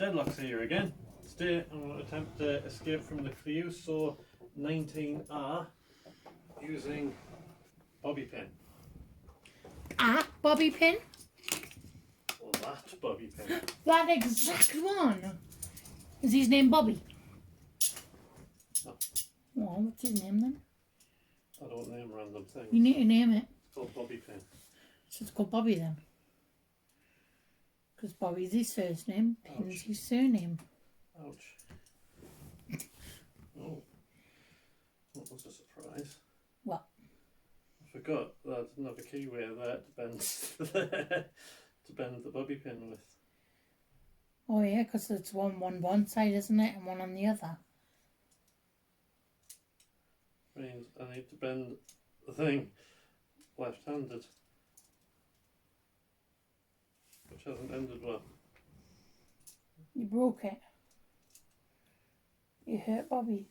Right, Deadlocks here again. Today I'm going to attempt to escape from the Clejuso 19r using Bobbie pin. Bobbie pin? Well, that Bobbie pin. That exact one. Is his name Bobbie? No. Well, what's his name then? I don't name random things. You need to name it. It's called Bobbie pin. So it's called Bobbie then. Because Bobbie's his first name, Pin's his surname. Ouch. Oh. That was a surprise. What? I forgot that I didn't have a keyway there to bend, to bend the Bobbie pin with. Oh yeah, because it's one side, isn't it? And one on the other. Means I need to bend the thing left-handed, which hasn't ended well. You broke it. You hurt Bobbie.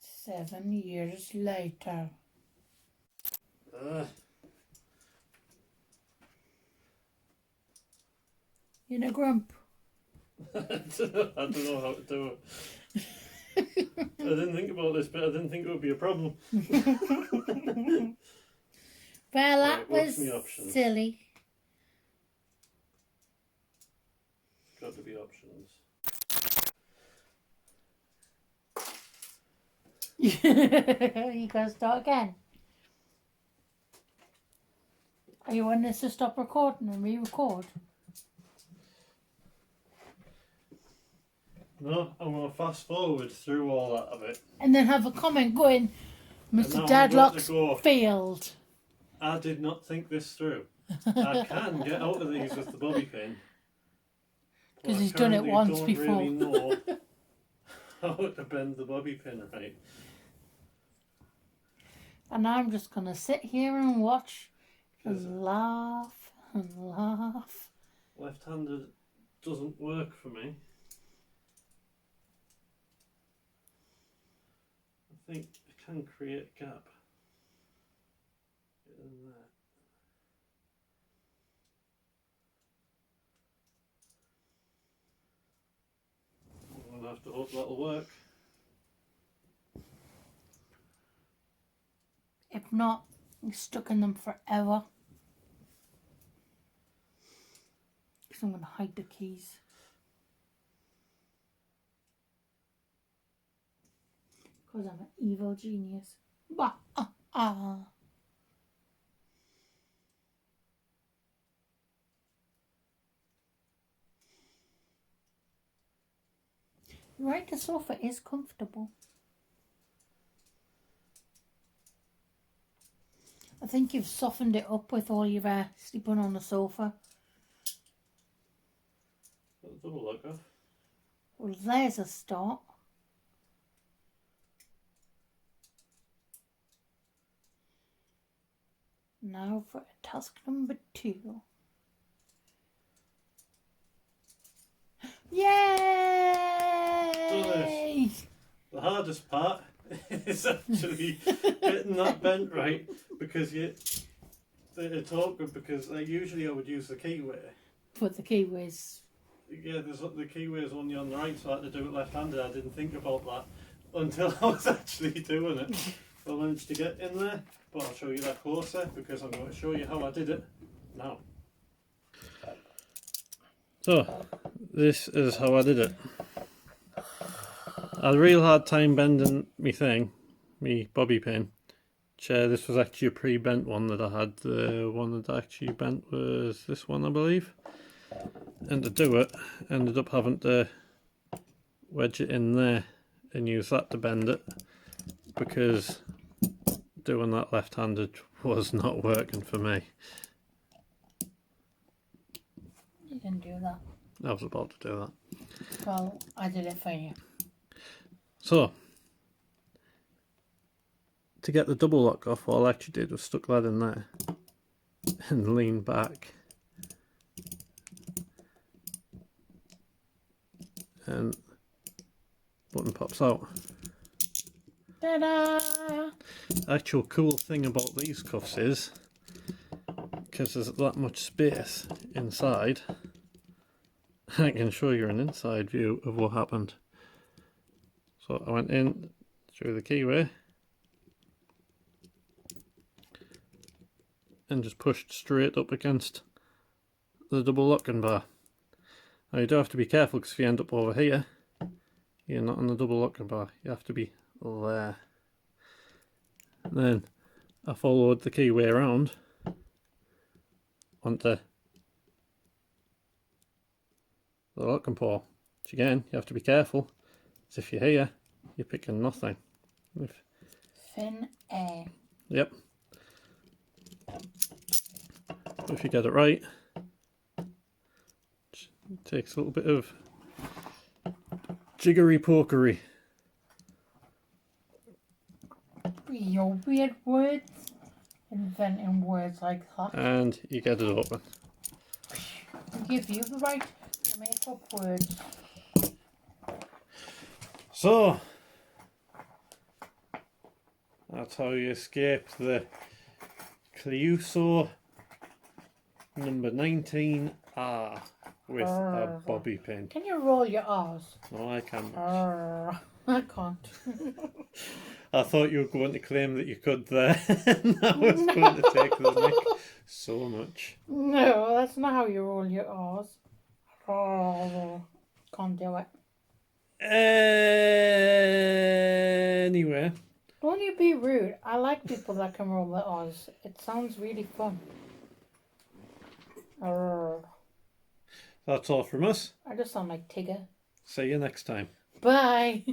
7 years later. You in a grump? I don't know how to do it. I didn't think about this, but I didn't think it would be a problem. Well, that Right, was silly. Got to be options. You gotta start again. Are you wanting us to stop recording and re-record? No, I'm going to fast forward through all that of it. And then have a comment going, Mr. Deadlocks failed. I did not think this through. I can get out of these with the Bobbie pin. Because he's done it once before. I don't really know how to bend the Bobbie pin right. And I'm just going to sit here and watch and laugh and laugh. Left-handed doesn't work for me. I think I can create a gap in there. I'm going to have to hope that'll work. If not, you're stuck in them forever. Because I'm going to hide the keys. Because I'm an evil genius. Bah, Right, the sofa is comfortable. I think you've softened it up with all your sleeping on the sofa. Double lock off. Well, there's a start. Now for task number 2. Yay! So the hardest part is actually getting that bent right, because it's awkward, because usually I would use the keyway. Put the keyways. Yeah, the keyway is only on the right, so I had to do it left-handed. I didn't think about that until I was actually doing it. I managed to get in there, but I'll show you that closer, because I'm going to show you how I did it now. So, this is how I did it. I had a real hard time bending me Bobbie pin. This was actually a pre-bent one that I had. The one that I actually bent was this one, I believe. And to do it, ended up having to wedge it in there and use that to bend it, because doing that left-handed was not working for me. You didn't do that. I was about to do that. Well, I did it for you. So, to get the double lock off, all I actually did was stuck that in there and lean back. And button pops out. Ta-da! Actual cool thing about these cuffs is, because there's that much space inside, I can show you an inside view of what happened. So I went in through the keyway and just pushed straight up against the double locking bar. Now you do have to be careful, because if you end up over here, you're not on the double locking bar. You have to be there. And then I followed the keyway around onto the locking paw. Which again, you have to be careful, because if you're here, you're picking nothing. Fin A. Yep. If you get it right, it takes a little bit of jiggery pokery. Your weird words. Inventing words like that. And you get it open. Give you the right to make up words. So, that's how you escape the Clejuso number 19r with a bobby pin. Can you roll your R's? No, I can't. I can't. I thought you were going to claim that you could there. And I was going to take the mic so much. No, that's not how you roll your R's. Can't do it. Anyway. Don't you be rude. I like people that can roll their R's. It sounds really fun. That's all from us. I just sound like Tigger. See you next time. Bye.